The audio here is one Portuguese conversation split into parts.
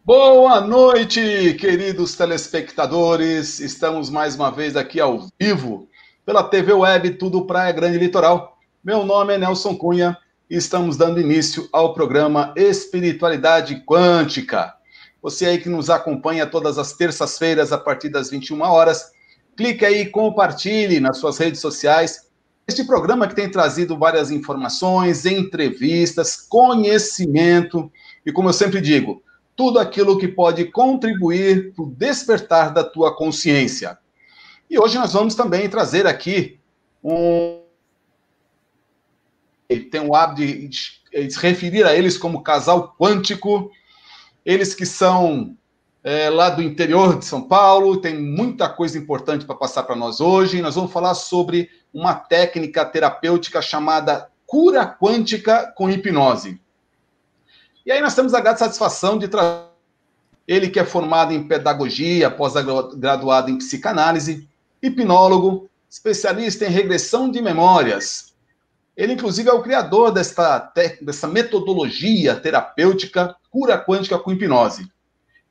Boa noite, queridos telespectadores. Estamos mais uma vez aqui ao vivo pela TV Web Tudo Praia Grande Litoral. Meu nome é Nelson Cunha e estamos dando início ao programa Espiritualidade Quântica. Você aí que nos acompanha todas as terças-feiras a partir das 21 horas, clique aí e compartilhe nas suas redes sociais este programa que tem trazido várias informações, entrevistas, conhecimento e, como eu sempre digo, tudo aquilo que pode contribuir para o despertar da tua consciência. E hoje nós vamos também trazer aqui tem o hábito de se referir a eles como casal quântico, eles que são lá do interior de São Paulo, tem muita coisa importante para passar para nós hoje. Nós vamos falar sobre uma técnica terapêutica chamada cura quântica com hipnose. E aí nós temos a grande satisfação de trazer ele que é formado em pedagogia, pós-graduado em psicanálise, hipnólogo, especialista em regressão de memórias. Ele, inclusive, é o criador dessa metodologia terapêutica cura quântica com hipnose.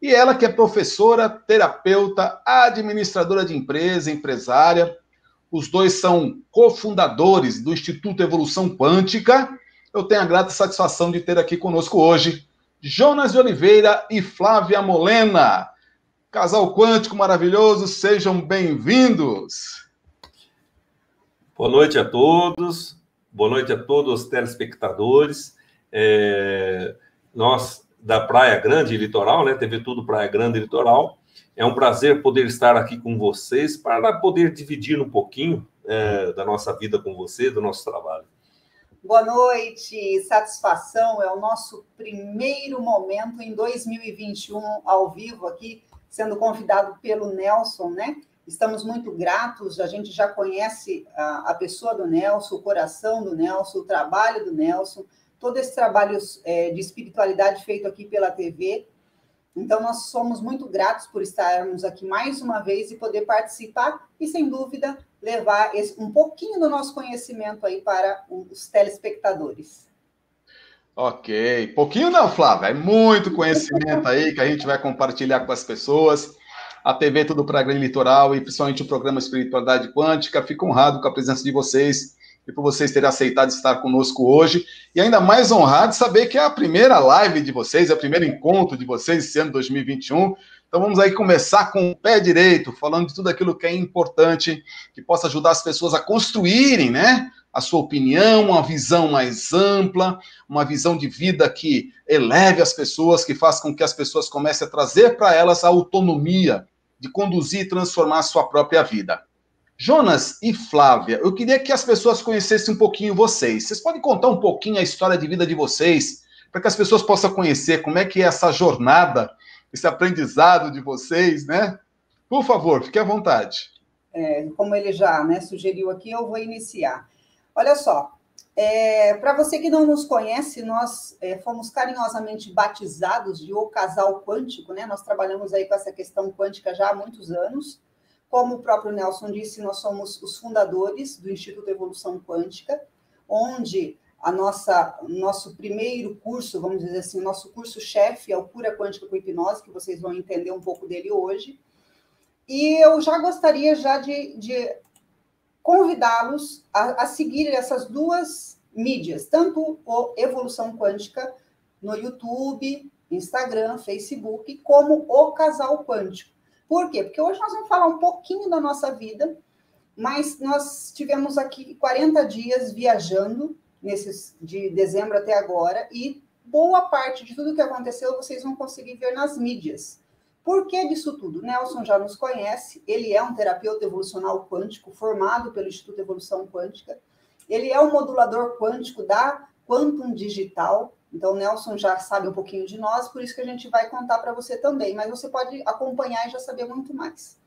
E ela que é professora, terapeuta, administradora de empresa, empresária. Os dois são cofundadores do Instituto Evolução Quântica. Eu tenho a grata satisfação de ter aqui conosco hoje Jonas de Oliveira e Flávia Molena. Casal quântico maravilhoso, sejam bem-vindos. Boa noite a todos, boa noite a todos os telespectadores. Nós, da Praia Grande Litoral, né, TV Tudo Praia Grande Litoral, é um prazer poder estar aqui com vocês para poder dividir um pouquinho da nossa vida com você, do nosso trabalho. Boa noite, satisfação, é o nosso primeiro momento em 2021 ao vivo aqui, sendo convidado pelo Nelson, né? Estamos muito gratos, a gente já conhece a pessoa do Nelson, o coração do Nelson, o trabalho do Nelson, todo esse trabalho de espiritualidade feito aqui pela TV. Então, nós somos muito gratos por estarmos aqui mais uma vez e poder participar e, sem dúvida, levar um pouquinho do nosso conhecimento aí para os telespectadores. Ok. Pouquinho não, Flávia. É muito conhecimento aí que a gente vai compartilhar com as pessoas. A TV Tudo Praia Grande Litoral e principalmente o programa Espiritualidade Quântica. Fico honrado com a presença de vocês e por vocês terem aceitado estar conosco hoje. E ainda mais honrado de saber que é a primeira live de vocês, é o primeiro encontro de vocês esse ano 2021. Então vamos aí começar com o pé direito, falando de tudo aquilo que é importante, que possa ajudar as pessoas a construírem, né, a sua opinião, uma visão mais ampla, uma visão de vida que eleve as pessoas, que faça com que as pessoas comecem a trazer para elas a autonomia de conduzir e transformar a sua própria vida. Jonas e Flávia, eu queria que as pessoas conhecessem um pouquinho vocês. Vocês podem contar um pouquinho a história de vida de vocês, para que as pessoas possam conhecer como é que é essa jornada, esse aprendizado de vocês, né? Por favor, fique à vontade. Como ele já, né, sugeriu aqui, eu vou iniciar. Olha só, para você que não nos conhece, nós fomos carinhosamente batizados de O Casal Quântico, né? Nós trabalhamos aí com essa questão quântica já há muitos anos. Como o próprio Nelson disse, nós somos os fundadores do Instituto Evolução Quântica, onde nosso primeiro curso, vamos dizer assim, o nosso curso-chefe é o Cura Quântica com Hipnose, que vocês vão entender um pouco dele hoje. E eu já gostaria de convidá-los a seguir essas duas mídias, tanto o Evolução Quântica no YouTube, Instagram, Facebook, como o Casal Quântico. Por quê? Porque hoje nós vamos falar um pouquinho da nossa vida, mas nós tivemos aqui 40 dias viajando, de dezembro até agora, e boa parte de tudo que aconteceu vocês vão conseguir ver nas mídias. Por que disso tudo? Nelson já nos conhece, ele é um terapeuta evolucional quântico, formado pelo Instituto Evolução Quântica, ele é um modulador quântico da Quantum Digital. Então, o Nelson já sabe um pouquinho de nós, por isso que a gente vai contar para você também, mas você pode acompanhar e já saber muito mais.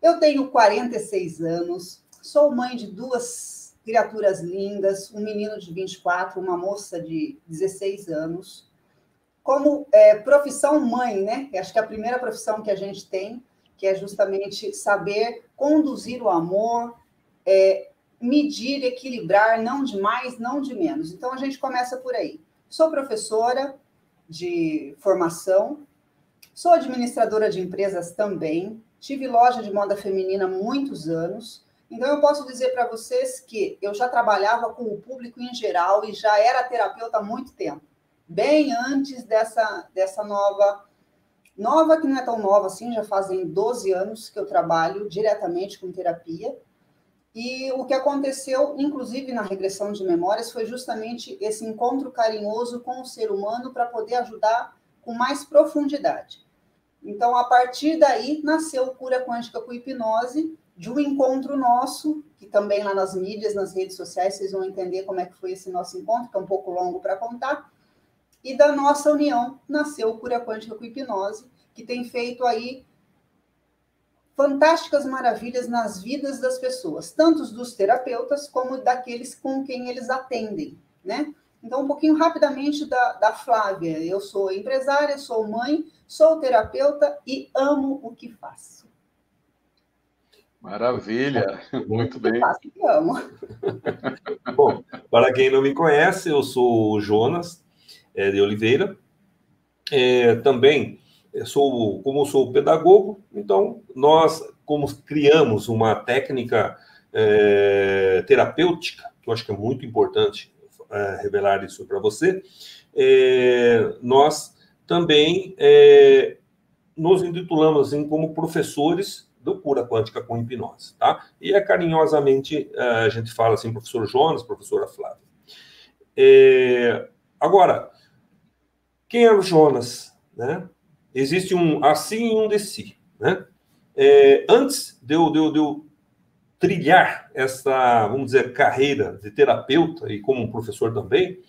Eu tenho 46 anos, sou mãe de 2 criaturas lindas, um menino de 24, uma moça de 16 anos. Como profissão mãe, né? Acho que é a primeira profissão que a gente tem, que é justamente saber conduzir o amor, medir, equilibrar, não de mais, não de menos. Então, a gente começa por aí. Sou professora, de formação. Sou administradora de empresas também. Tive loja de moda feminina há muitos anos. Então, eu posso dizer para vocês que eu já trabalhava com o público em geral e já era terapeuta há muito tempo. Bem antes dessa nova, que não é tão nova assim, já fazem 12 anos que eu trabalho diretamente com terapia. E o que aconteceu, inclusive na regressão de memórias, foi justamente esse encontro carinhoso com o ser humano para poder ajudar com mais profundidade. Então, a partir daí, nasceu o Cura Quântica com Hipnose, de um encontro nosso, que também lá nas mídias, nas redes sociais, vocês vão entender como é que foi esse nosso encontro, que é um pouco longo para contar. E da nossa união, nasceu o Cura Quântica com Hipnose, que tem feito aí fantásticas maravilhas nas vidas das pessoas, tanto dos terapeutas como daqueles com quem eles atendem, né? Então, um pouquinho rapidamente da Flávia. Eu sou empresária, sou mãe, sou terapeuta e amo o que faço. Maravilha, muito bem. Faço e amo. Bom, para quem não me conhece, eu sou o Jonas de Oliveira. Também como sou pedagogo, então nós, como criamos uma técnica terapêutica, que eu acho que é muito importante revelar isso para você, nós também nos intitulamos assim, como professores do Cura Quântica com Hipnose, tá? E carinhosamente a gente fala assim, professor Jonas, professora Flávia. Agora, quem é o Jonas, né? Existe um assim e um de si, né? Antes de eu trilhar essa, vamos dizer, carreira de terapeuta e como professor também,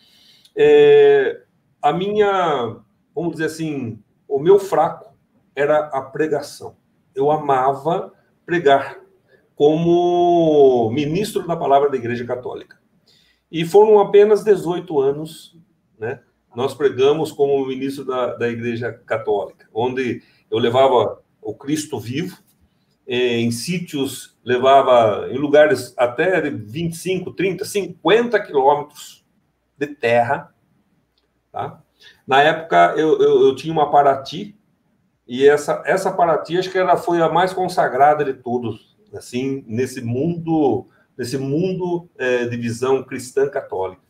a minha, vamos dizer assim, o meu fraco era a pregação. Eu amava pregar como ministro da palavra da Igreja Católica. E foram apenas 18 anos, né? Nós pregamos como ministro da Igreja Católica, onde eu levava o Cristo vivo, em sítios, levava em lugares até de 25, 30, 50 quilômetros de terra. Tá? Na época, eu tinha uma Paraty, e essa Paraty, acho que ela foi a mais consagrada de todos, assim, nesse mundo de visão cristã católica.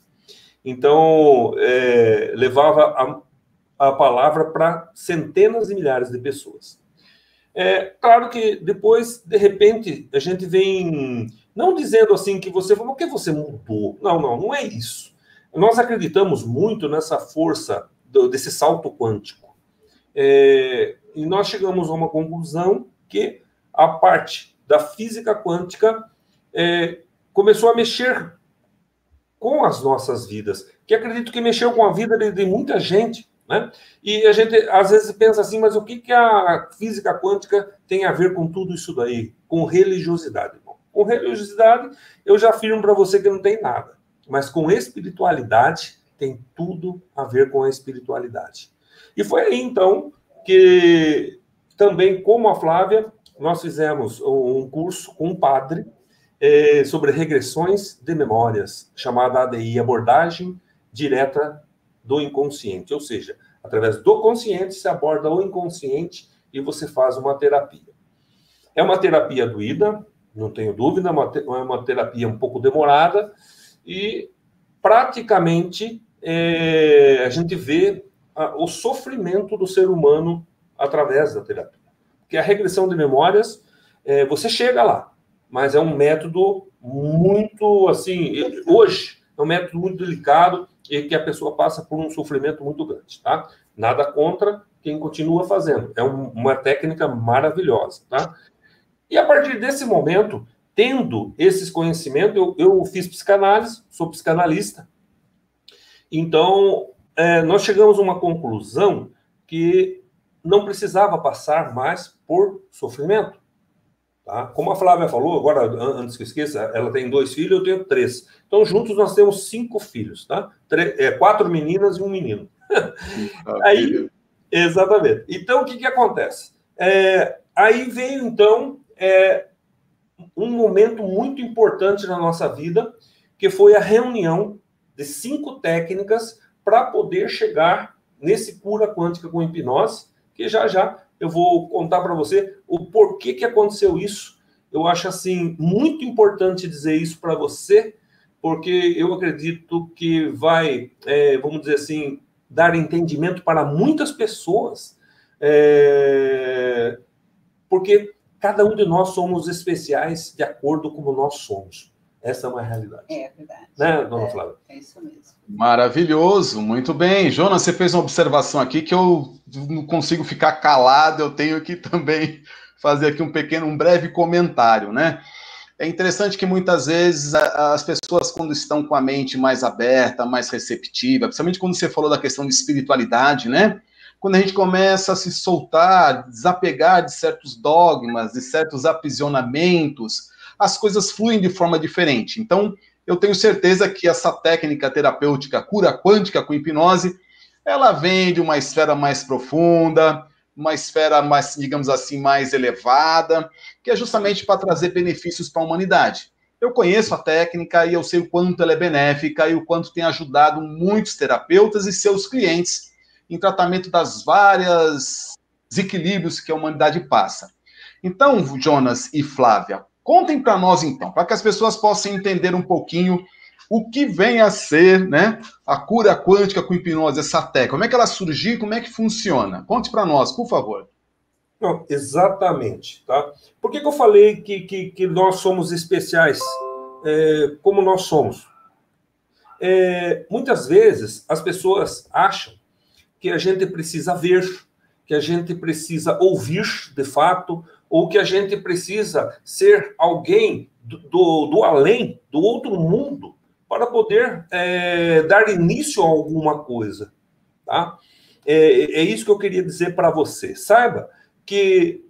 Então, levava a palavra para centenas de milhares de pessoas. Claro que depois, de repente, a gente vem, não dizendo assim que você, por que você mudou? Não é isso. Nós acreditamos muito nessa força desse salto quântico. E nós chegamos a uma conclusão que a parte da física quântica começou a mexer com as nossas vidas, que acredito que mexeu com a vida de muita gente, né? E a gente, às vezes, pensa assim, mas o que a física quântica tem a ver com tudo isso daí? Com religiosidade. Bom, com religiosidade, eu já afirmo para você que não tem nada. Mas com espiritualidade, tem tudo a ver com a espiritualidade. E foi aí, então, que também, como a Flávia, nós fizemos um curso com um padre sobre regressões de memórias, chamada ADI, Abordagem Direta do Inconsciente. Ou seja, através do consciente, se aborda o inconsciente e você faz uma terapia. É uma terapia doída, não tenho dúvida, é uma terapia um pouco demorada e praticamente a gente vê o sofrimento do ser humano através da terapia. Porque a regressão de memórias, você chega lá, mas é um método muito, assim, hoje, é um método muito delicado e que a pessoa passa por um sofrimento muito grande, tá? Nada contra quem continua fazendo. É uma técnica maravilhosa, tá? E a partir desse momento, tendo esses conhecimentos, eu fiz psicanálise, sou psicanalista. Então, nós chegamos a uma conclusão que não precisava passar mais por sofrimento. Tá? Como a Flávia falou, agora, antes que eu esqueça, ela tem 2 filhos, eu tenho 3. Então, juntos nós temos 5 filhos, tá? 4 meninas e 1 menino. Aí, exatamente. Então, o que acontece? Aí veio, então, um momento muito importante na nossa vida, que foi a reunião de 5 técnicas para poder chegar nesse Cura Quântica com Hipnose, que já já eu vou contar para você o porquê que aconteceu isso. Eu acho, assim, muito importante dizer isso para você, porque eu acredito que vai, vamos dizer assim, dar entendimento para muitas pessoas, porque cada um de nós somos especiais de acordo com como nós somos. Essa é uma realidade. É verdade. Né, dona Flávia? É isso mesmo. Maravilhoso, muito bem. Jonas, você fez uma observação aqui que eu não consigo ficar calado, eu tenho que também fazer aqui um breve comentário, né? É interessante que muitas vezes as pessoas, quando estão com a mente mais aberta, mais receptiva, principalmente quando você falou da questão de espiritualidade, né? Quando a gente começa a se soltar, desapegar de certos dogmas, de certos aprisionamentos, as coisas fluem de forma diferente. Então, eu tenho certeza que essa técnica terapêutica cura quântica com hipnose, ela vem de uma esfera mais profunda, uma esfera mais, digamos assim, mais elevada, que é justamente para trazer benefícios para a humanidade. Eu conheço a técnica e eu sei o quanto ela é benéfica e o quanto tem ajudado muitos terapeutas e seus clientes em tratamento das várias desequilíbrios que a humanidade passa. Então, Jonas e Flávia, contem para nós, então, para que as pessoas possam entender um pouquinho o que vem a ser, né, a cura quântica com hipnose, essa técnica. Como é que ela surgiu, como é que funciona? Conte para nós, por favor. Não, exatamente. Tá? Por que eu falei que nós somos especiais como nós somos? Muitas vezes as pessoas acham que a gente precisa ver, que a gente precisa ouvir de fato, ou que a gente precisa ser alguém do além, do outro mundo, para poder dar início a alguma coisa. Tá? É isso que eu queria dizer para você. Saiba que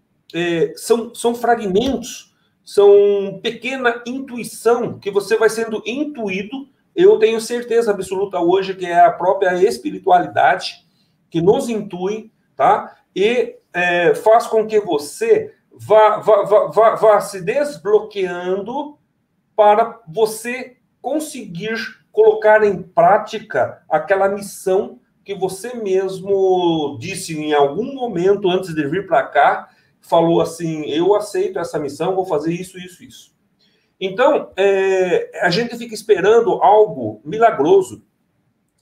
são fragmentos, são pequena intuição que você vai sendo intuído. Eu tenho certeza absoluta hoje que é a própria espiritualidade que nos intui, tá? E faz com que você vá se desbloqueando para você conseguir colocar em prática aquela missão que você mesmo disse em algum momento antes de vir para cá, falou assim, eu aceito essa missão, vou fazer isso, isso, isso. Então, a gente fica esperando algo milagroso,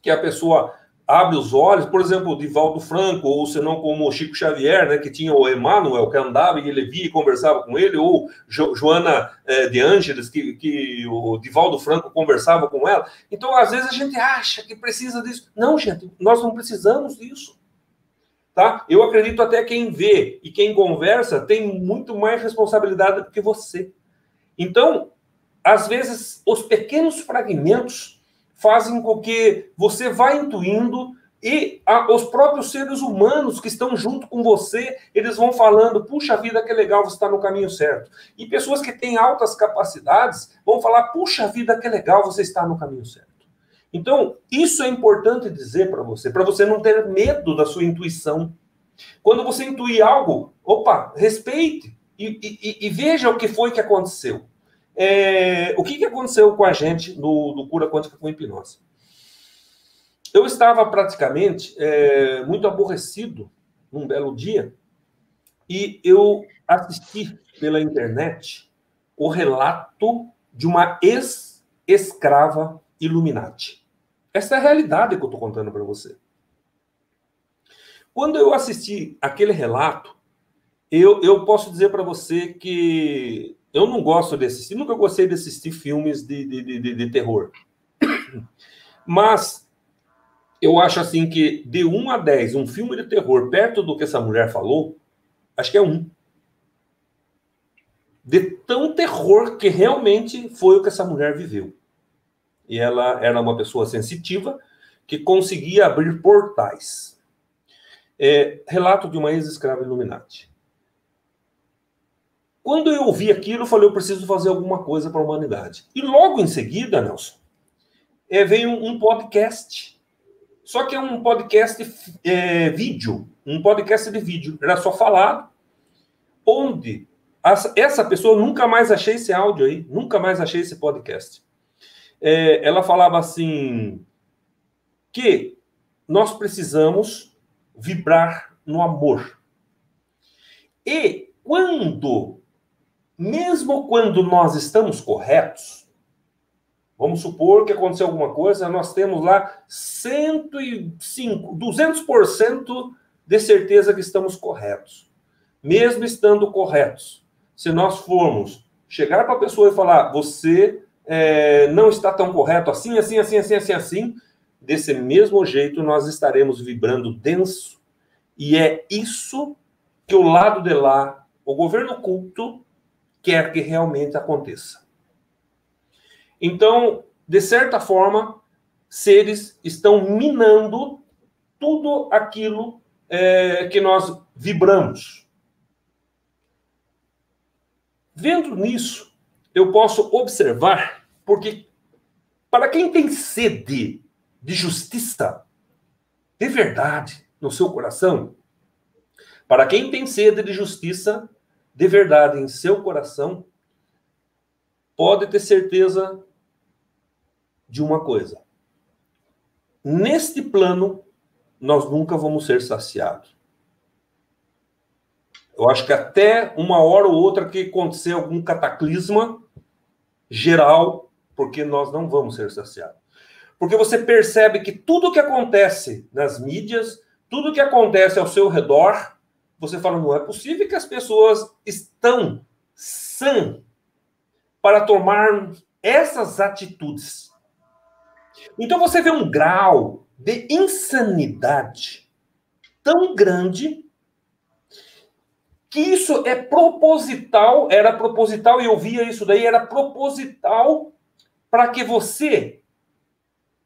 que a pessoa abre os olhos, por exemplo, o Divaldo Franco, ou senão como o Chico Xavier, né, que tinha o Emmanuel, que andava e ele via e conversava com ele, ou Joana de Ângeles, que o Divaldo Franco conversava com ela. Então, às vezes a gente acha que precisa disso. Não, gente, nós não precisamos disso. Tá? Eu acredito até que quem vê e quem conversa tem muito mais responsabilidade do que você. Então, às vezes, os pequenos fragmentos fazem com que você vá intuindo e os próprios seres humanos que estão junto com você, eles vão falando, puxa vida, que legal, você está no caminho certo. E pessoas que têm altas capacidades vão falar, puxa vida, que legal, você está no caminho certo. Então, isso é importante dizer para você não ter medo da sua intuição. Quando você intuir algo, opa, respeite e veja o que foi que aconteceu. O que aconteceu com a gente no Cura Quântica com Hipnose? Eu estava praticamente muito aborrecido num belo dia e eu assisti pela internet o relato de uma ex-escrava Illuminati. Essa é a realidade que eu estou contando para você. Quando eu assisti aquele relato, eu posso dizer para você que eu não gosto de assistir, nunca gostei de assistir filmes de terror. Mas eu acho assim que de 1 a 10, um filme de terror perto do que essa mulher falou, acho que é 1. De tão terror que realmente foi o que essa mulher viveu. E ela era uma pessoa sensitiva que conseguia abrir portais. Relato de uma ex-escrava Illuminati. Quando eu ouvi aquilo, eu falei, eu preciso fazer alguma coisa para a humanidade. E logo em seguida, Nelson, veio um podcast. Só que é um podcast vídeo. Um podcast de vídeo. Era só falado. Onde essa pessoa, nunca mais achei esse áudio aí. Nunca mais achei esse podcast. Ela falava assim, que nós precisamos vibrar no amor. E mesmo quando nós estamos corretos, vamos supor que aconteceu alguma coisa, nós temos lá 105, 200% de certeza que estamos corretos. Mesmo estando corretos, se nós formos chegar para a pessoa e falar, você não está tão correto assim, assim, assim, assim, assim, assim, desse mesmo jeito nós estaremos vibrando denso, e é isso que o lado de lá, o governo oculto, quer que realmente aconteça. Então, de certa forma, seres estão minando tudo aquilo que nós vibramos. Vendo nisso, eu posso observar, porque para quem tem sede de justiça, de verdade, no seu coração, para quem tem sede de justiça, de verdade, em seu coração, pode ter certeza de uma coisa. Neste plano, nós nunca vamos ser saciados. Eu acho que até uma hora ou outra que acontecer algum cataclisma geral, porque nós não vamos ser saciados. Porque você percebe que tudo que acontece nas mídias, tudo que acontece ao seu redor, você fala, não é possível que as pessoas estão sãs para tomar essas atitudes. Então você vê um grau de insanidade tão grande que isso é proposital, era proposital, e eu via isso daí, era proposital para que você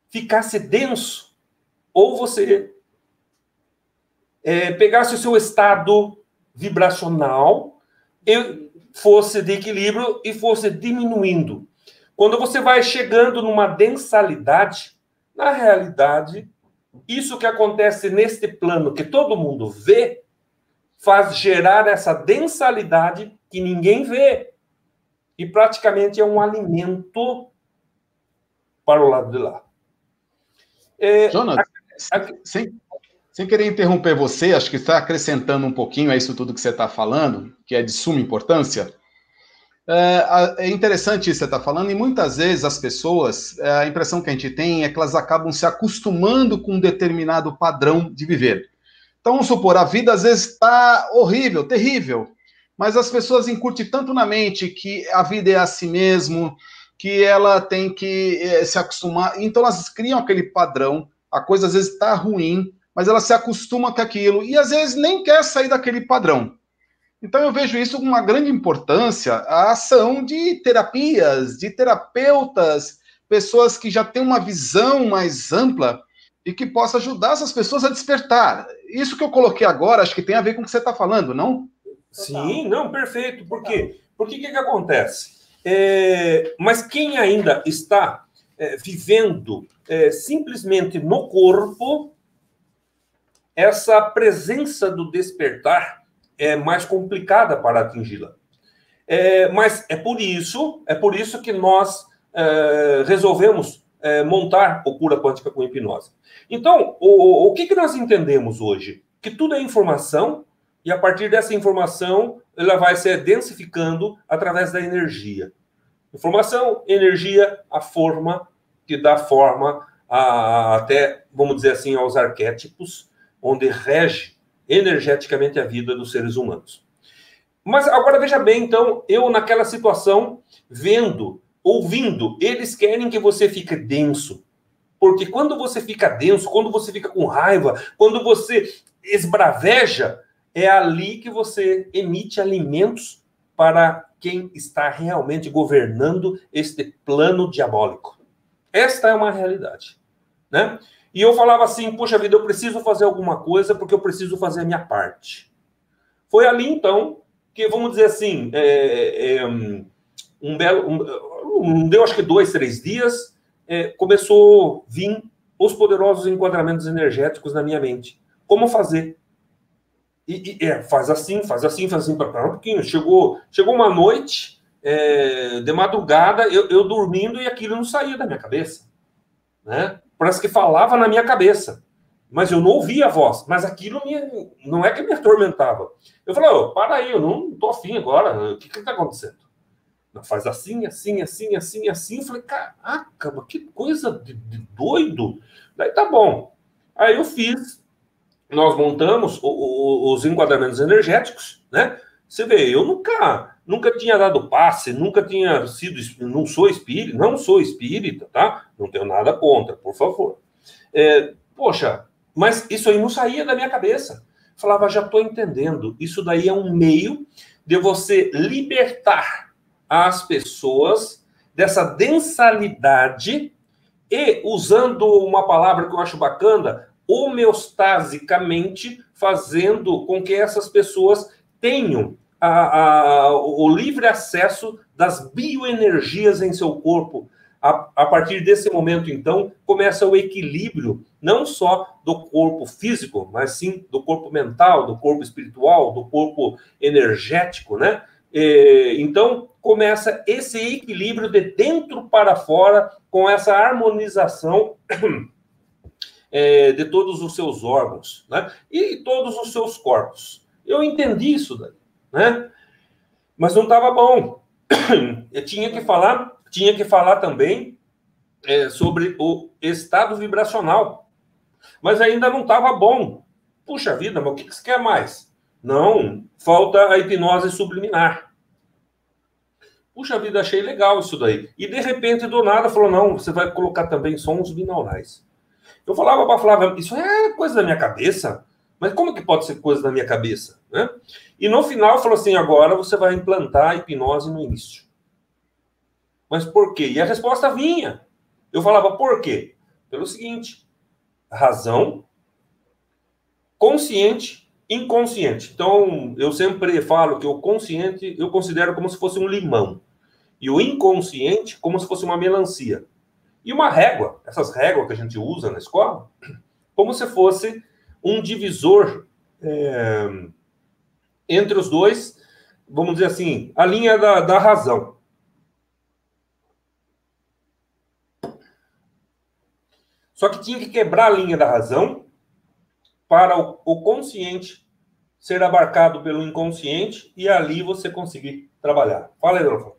ficasse denso, ou você pegasse o seu estado vibracional, e fosse de equilíbrio e fosse diminuindo. Quando você vai chegando numa densalidade, na realidade, isso que acontece neste plano que todo mundo vê, faz gerar essa densalidade que ninguém vê. E praticamente é um alimento para o lado de lá. Jonas, sem querer interromper você, acho que está acrescentando um pouquinho a isso tudo que você está falando, que é de suma importância. É interessante isso que você está falando, e muitas vezes as pessoas, a impressão que a gente tem é que elas acabam se acostumando com um determinado padrão de viver. Então, vamos supor, a vida às vezes está horrível, terrível, mas as pessoas incutem tanto na mente que a vida é assim mesmo, que ela tem que se acostumar. Então, elas criam aquele padrão, a coisa às vezes está ruim, mas ela se acostuma com aquilo, e às vezes nem quer sair daquele padrão. Então, eu vejo isso com uma grande importância, a ação de terapias, de terapeutas, pessoas que já têm uma visão mais ampla, e que possa ajudar essas pessoas a despertar. Isso que eu coloquei agora, acho que tem a ver com o que você está falando, não? Sim, não, perfeito. Por quê? Porque o que acontece? Mas quem ainda está vivendo simplesmente no corpo, essa presença do despertar é mais complicada para atingi-la. Mas é por isso que nós resolvemos montar o Cura Quântica com Hipnose. Então, o que nós entendemos hoje? Que tudo é informação, e a partir dessa informação, ela vai se densificando através da energia. Informação, energia, a forma, que dá forma até, vamos dizer assim, aos arquétipos, onde rege energeticamente a vida dos seres humanos. Mas agora veja bem, então, eu naquela situação, vendo, ouvindo, eles querem que você fique denso. Porque quando você fica denso, quando você fica com raiva, quando você esbraveja, é ali que você emite alimentos para quem está realmente governando este plano diabólico. Esta é uma realidade, né? E eu falava assim, poxa vida, eu preciso fazer alguma coisa porque eu preciso fazer a minha parte. Foi ali, então, que, vamos dizer assim, deu acho que 2, 3 dias, começou a vir os poderosos enquadramentos energéticos na minha mente. Como fazer? Faz assim, para um pouquinho. Chegou uma noite, de madrugada, eu dormindo e aquilo não saía da minha cabeça, né? Parece que falava na minha cabeça. mas eu não ouvia a voz. Mas aquilo não é que me atormentava. Eu falei, oh, para aí, eu não tô afim agora. O que está acontecendo? Não, faz assim, assim, assim, assim, assim. Eu falei, caraca, mas que coisa de doido. Daí tá bom. Aí eu fiz, nós montamos os enquadramentos energéticos, né? Você vê, eu nunca tinha dado passe, nunca tinha sido, não sou espírita, tá? Não tenho nada contra, por favor. Poxa, mas isso aí não saía da minha cabeça. Falava, já estou entendendo. Isso daí é um meio de você libertar as pessoas dessa densalidade e, usando uma palavra que eu acho bacana, homeostasicamente fazendo com que essas pessoas tenham o livre acesso das bioenergias em seu corpo. A partir desse momento, então, começa o equilíbrio, não só do corpo físico, mas sim do corpo mental, do corpo espiritual, do corpo energético, né? Então, começa esse equilíbrio de dentro para fora, com essa harmonização de todos os seus órgãos, né? E todos os seus corpos. Eu entendi isso daí, né? Mas não estava bom. Eu tinha que falar também sobre o estado vibracional. Mas ainda não estava bom. Puxa vida, mas o que você quer mais? Não, falta a hipnose subliminar. Puxa vida, achei legal isso daí. E de repente, do nada, falou, não, você vai colocar também sons binaurais. Eu falava para a Flávia, isso é coisa da minha cabeça? Mas como que pode ser coisa da minha cabeça? Né? E no final falou assim, agora você vai implantar a hipnose no início. Mas por quê? E a resposta vinha. Eu falava, por quê? Pelo seguinte, razão, consciente, inconsciente. Então, eu sempre falo que o consciente eu considero como se fosse um limão. E o inconsciente como se fosse uma melancia. E uma régua, essas réguas que a gente usa na escola, como se fosse um divisor entre os dois, vamos dizer assim, a linha da razão. Só que tinha que quebrar a linha da razão para o consciente ser abarcado pelo inconsciente e ali você conseguir trabalhar. Fala aí, Dona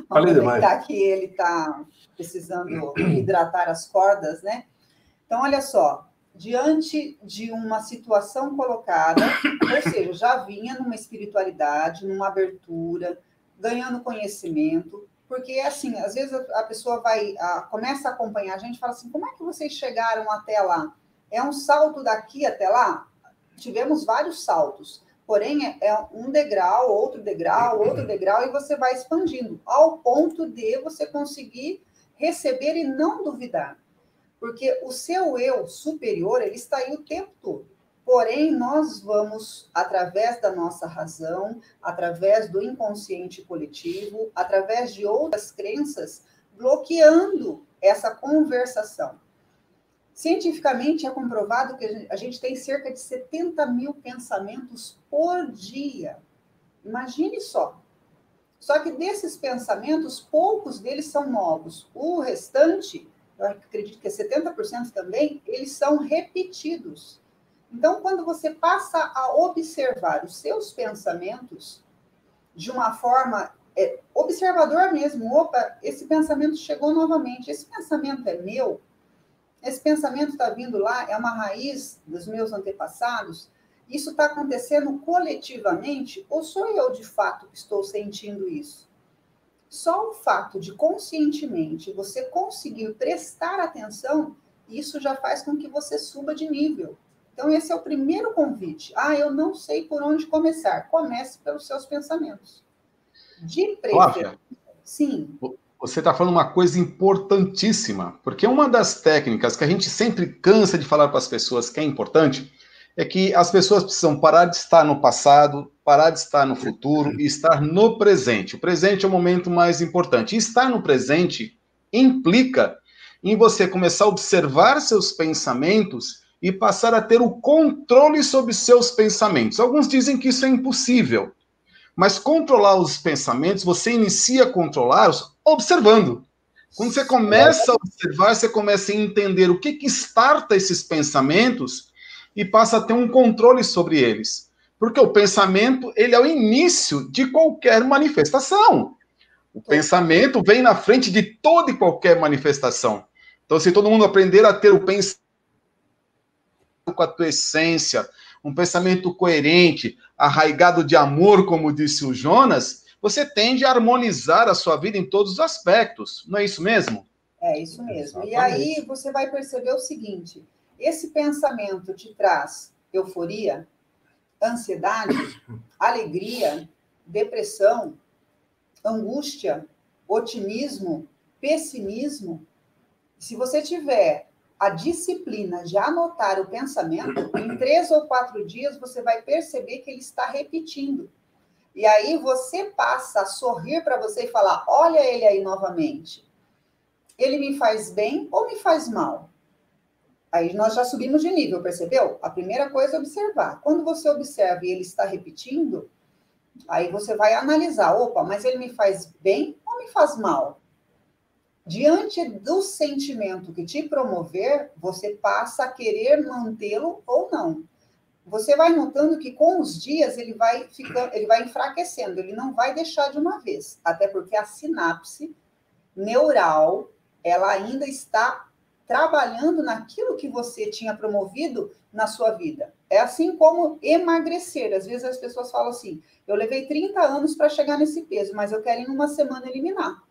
Falei demais. Que ele está precisando hidratar as cordas, né? Então, olha só, diante de uma situação colocada, ou seja, já vinha numa espiritualidade, numa abertura, ganhando conhecimento, porque, assim, às vezes a pessoa começa a acompanhar a gente e fala assim, como é que vocês chegaram até lá? É um salto daqui até lá? Tivemos vários saltos, porém é um degrau, outro degrau, e você vai expandindo, ao ponto de você conseguir receber e não duvidar. Porque o seu eu superior, ele está aí o tempo todo. Porém, nós vamos, através da nossa razão, através do inconsciente coletivo, através de outras crenças, bloqueando essa conversação. Cientificamente é comprovado que a gente tem cerca de 70 mil pensamentos por dia. Imagine só. Só que desses pensamentos, poucos deles são novos. O restante, eu acredito que é 70% também, eles são repetidos. Então, quando você passa a observar os seus pensamentos de uma forma observador mesmo, opa, esse pensamento chegou novamente, esse pensamento é meu, esse pensamento está vindo lá, é uma raiz dos meus antepassados, isso está acontecendo coletivamente, ou sou eu de fato que estou sentindo isso? Só o fato de conscientemente você conseguir prestar atenção, isso já faz com que você suba de nível. Então, esse é o primeiro convite. Eu não sei por onde começar. Comece pelos seus pensamentos. De preferência. Sim. Você está falando uma coisa importantíssima, porque uma das técnicas que a gente sempre cansa de falar para as pessoas que é importante é que as pessoas precisam parar de estar no passado, parar de estar no futuro e estar no presente. O presente é o momento mais importante. E estar no presente implica em você começar a observar seus pensamentos e passar a ter o controle sobre seus pensamentos. Alguns dizem que isso é impossível, mas controlar os pensamentos, você inicia a controlá-los observando. Quando você começa a observar, você começa a entender o que starta esses pensamentos e passa a ter um controle sobre eles. Porque o pensamento, ele é o início de qualquer manifestação. O pensamento vem na frente de toda e qualquer manifestação. Então, se todo mundo aprender a ter o pensamento com a tua essência, um pensamento coerente, arraigado de amor, como disse o Jonas, você tende a harmonizar a sua vida em todos os aspectos. Não é isso mesmo? É isso mesmo. Exatamente. E aí você vai perceber o seguinte, esse pensamento te traz euforia, ansiedade, alegria, depressão, angústia, otimismo, pessimismo. Se você tiver a disciplina de anotar o pensamento, em 3 ou 4 dias você vai perceber que ele está repetindo. E aí você passa a sorrir para você e falar, olha ele aí novamente. Ele me faz bem ou me faz mal? Aí nós já subimos de nível, percebeu? A primeira coisa é observar. Quando você observa e ele está repetindo, aí você vai analisar, opa, mas ele me faz bem ou me faz mal? Diante do sentimento que te promover, você passa a querer mantê-lo ou não. Você vai notando que com os dias ele vai enfraquecendo, ele não vai deixar de uma vez, até porque a sinapse neural, ela ainda está trabalhando naquilo que você tinha promovido na sua vida. É assim como emagrecer. Às vezes as pessoas falam assim, eu levei 30 anos para chegar nesse peso, mas eu quero em uma semana eliminar.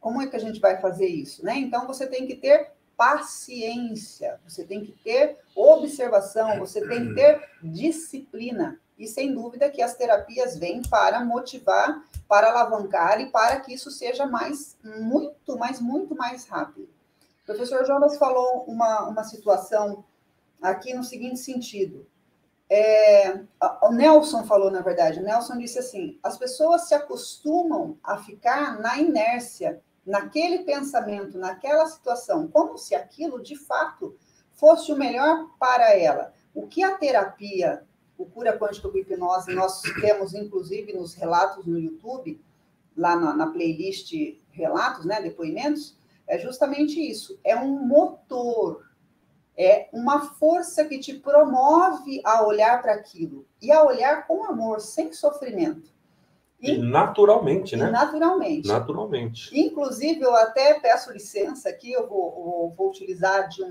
Como é que a gente vai fazer isso, né? Então você tem que ter paciência, você tem que ter observação, você tem que ter disciplina. E sem dúvida que as terapias vêm para motivar, para alavancar e para que isso seja muito mais rápido. O professor Jonas falou uma situação aqui no seguinte sentido. O Nelson falou, na verdade, o Nelson disse assim, as pessoas se acostumam a ficar na inércia, naquele pensamento, naquela situação, como se aquilo, de fato, fosse o melhor para ela. O que a terapia, o cura quântica com hipnose, nós temos, inclusive, nos relatos no YouTube, lá na playlist relatos, né, depoimentos, é justamente isso. É um motor, é uma força que te promove a olhar para aquilo, e a olhar com amor, sem sofrimento. E naturalmente, né? Naturalmente. Inclusive, eu até peço licença aqui, eu vou utilizar de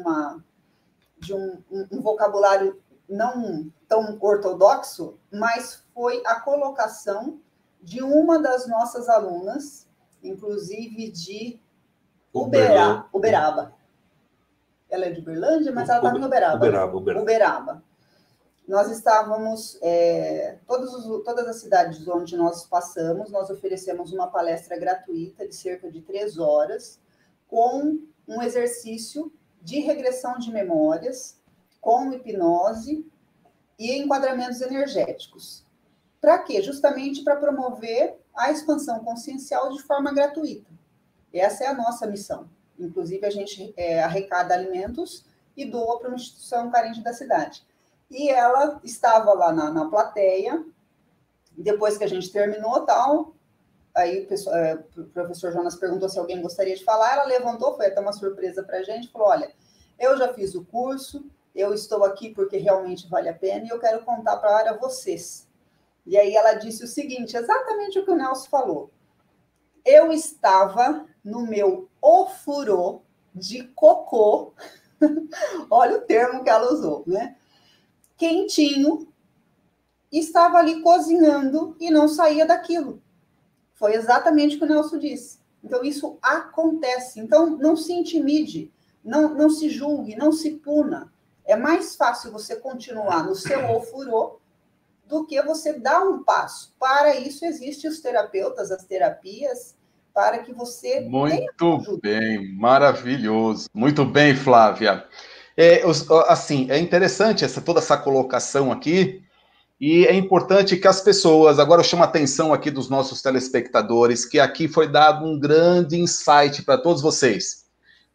um vocabulário não tão ortodoxo, mas foi a colocação de uma das nossas alunas, inclusive de Uberaba. Ela é de Uberlândia, mas ela está em Uberaba. Nós estávamos, todas as cidades onde nós passamos, nós oferecemos uma palestra gratuita de cerca de 3 horas, com um exercício de regressão de memórias, com hipnose e enquadramentos energéticos. Para quê? Justamente para promover a expansão consciencial de forma gratuita. Essa é a nossa missão. Inclusive, a gente arrecada alimentos e doa para uma instituição carente da cidade. E ela estava lá na plateia, depois que a gente terminou tal, aí o professor Jonas perguntou se alguém gostaria de falar, ela levantou, foi até uma surpresa para a gente, falou, olha, eu já fiz o curso, eu estou aqui porque realmente vale a pena e eu quero contar para vocês. E aí ela disse o seguinte, exatamente o que o Nelson falou, eu estava no meu ofurô de cocô, olha o termo que ela usou, né? Quentinho, estava ali cozinhando e não saía daquilo. Foi exatamente o que o Nelson disse. Então, isso acontece. Então, não se intimide, não se julgue, não se puna. É mais fácil você continuar no seu ofurô do que você dar um passo. Para isso, existem os terapeutas, as terapias, para que você... Muito bem, maravilhoso. Muito bem, Flávia. Assim, é interessante toda essa colocação aqui, e é importante que as pessoas, agora eu chamo a atenção aqui dos nossos telespectadores, que aqui foi dado um grande insight para todos vocês.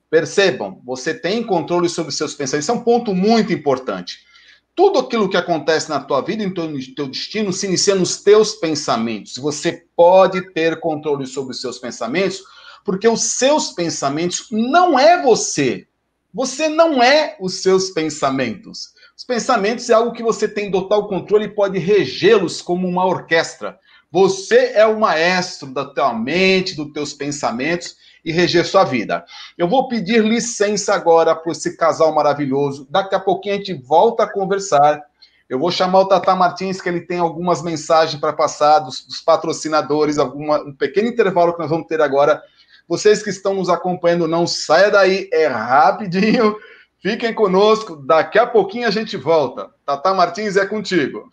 Percebam, você tem controle sobre seus pensamentos, isso é um ponto muito importante. Tudo aquilo que acontece na tua vida, em teu destino, se inicia nos teus pensamentos. Você pode ter controle sobre os seus pensamentos, porque os seus pensamentos não é você. Você não é os seus pensamentos. Os pensamentos é algo que você tem total controle e pode regê-los como uma orquestra. Você é o maestro da tua mente, dos teus pensamentos e reger sua vida. Eu vou pedir licença agora para esse casal maravilhoso. Daqui a pouquinho a gente volta a conversar. Eu vou chamar o Tata Martins, que ele tem algumas mensagens para passar dos patrocinadores, um pequeno intervalo que nós vamos ter agora. Vocês que estão nos acompanhando, não saia daí, é rapidinho. Fiquem conosco, daqui a pouquinho a gente volta. Tata Martins, é contigo.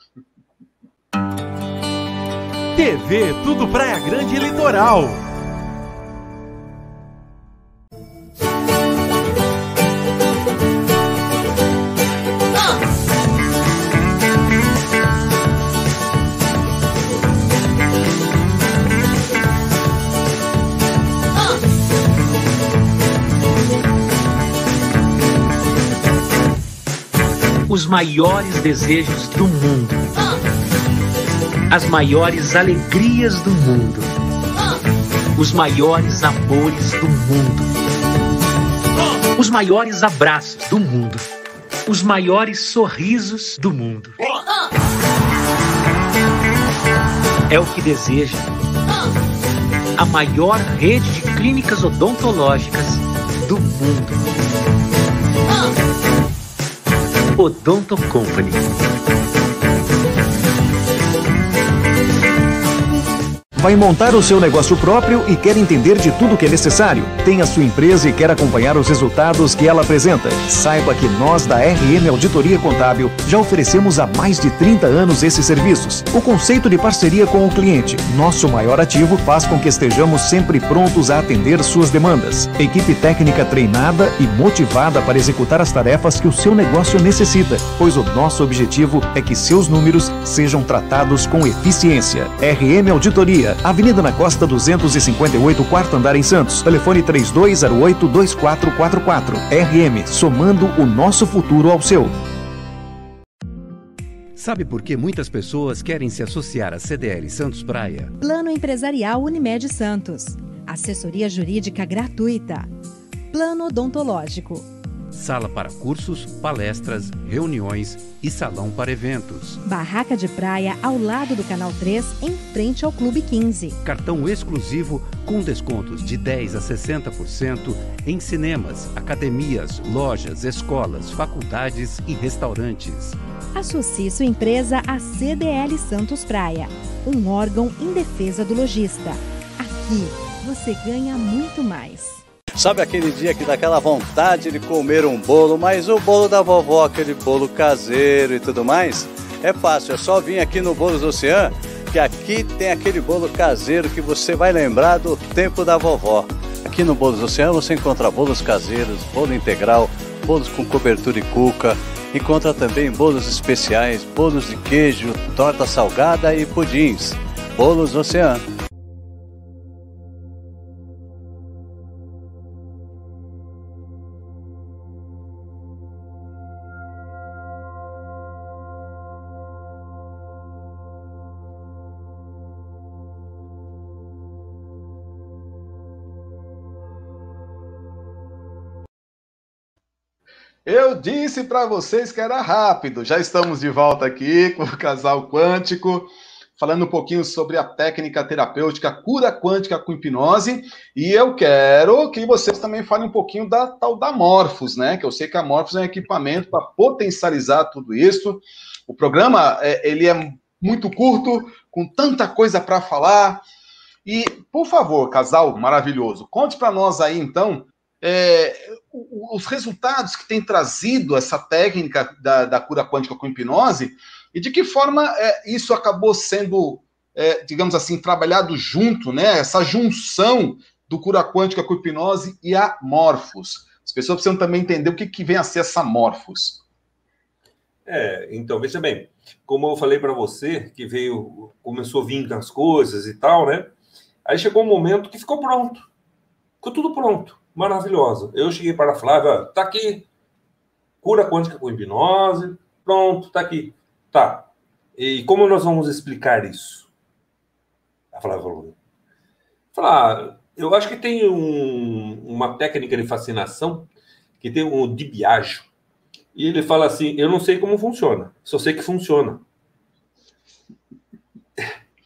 TV Tudo Praia Grande e Litoral. Os maiores desejos do mundo, as maiores alegrias do mundo, os maiores amores do mundo, os maiores abraços do mundo, os maiores sorrisos do mundo. É o que deseja a maior rede de clínicas odontológicas do mundo. Odonto Company. Vai montar o seu negócio próprio e quer entender de tudo que é necessário? Tem a sua empresa e quer acompanhar os resultados que ela apresenta? Saiba que nós da RM Auditoria Contábil já oferecemos há mais de 30 anos esses serviços. O conceito de parceria com o cliente, nosso maior ativo, faz com que estejamos sempre prontos a atender suas demandas. Equipe técnica treinada e motivada para executar as tarefas que o seu negócio necessita, pois o nosso objetivo é que seus números sejam tratados com eficiência. RM Auditoria, Avenida na Costa 258, quarto andar em Santos. Telefone 3208-2444. RM, somando o nosso futuro ao seu. Sabe por que muitas pessoas querem se associar à CDL Santos Praia? Plano Empresarial Unimed Santos. Assessoria Jurídica gratuita. Plano Odontológico. Sala para cursos, palestras, reuniões e salão para eventos. Barraca de praia ao lado do Canal 3, em frente ao Clube 15. Cartão exclusivo com descontos de 10% a 60% em cinemas, academias, lojas, escolas, faculdades e restaurantes. Associe sua empresa à CDL Santos Praia, um órgão em defesa do lojista. Aqui você ganha muito mais. Sabe aquele dia que dá aquela vontade de comer um bolo, mas o bolo da vovó, aquele bolo caseiro e tudo mais? É fácil, é só vir aqui no Bolos Ocean, que aqui tem aquele bolo caseiro que você vai lembrar do tempo da vovó. Aqui no Bolos Ocean você encontra bolos caseiros, bolo integral, bolos com cobertura e cuca, encontra também bolos especiais, bolos de queijo, torta salgada e pudins. Bolos Ocean. Eu disse para vocês que era rápido. Já estamos de volta aqui com o Casal Quântico, falando um pouquinho sobre a técnica terapêutica cura quântica com hipnose. E eu quero que vocês também falem um pouquinho da tal da Morphos, né? Que eu sei que a Morphos é um equipamento para potencializar tudo isso. O programa, ele é muito curto, com tanta coisa para falar. E, por favor, casal maravilhoso, conte para nós aí, então, os resultados que tem trazido essa técnica da cura quântica com hipnose e de que forma isso acabou sendo, digamos assim, trabalhado junto, né? Essa junção do cura quântica com hipnose e a Morphos. As pessoas precisam também entender o que vem a ser essa Morphos. Então, veja bem, como eu falei para você, que começou a vir as coisas e tal, né? Aí chegou um momento que ficou pronto. Ficou tudo pronto. Maravilhosa. Eu cheguei para a Flávia, tá aqui, cura quântica com hipnose, pronto, tá aqui. Tá. E como nós vamos explicar isso? A Flávia falou. Eu acho que tem uma técnica de fascinação que tem o de Biagio. E ele fala assim, eu não sei como funciona, só sei que funciona.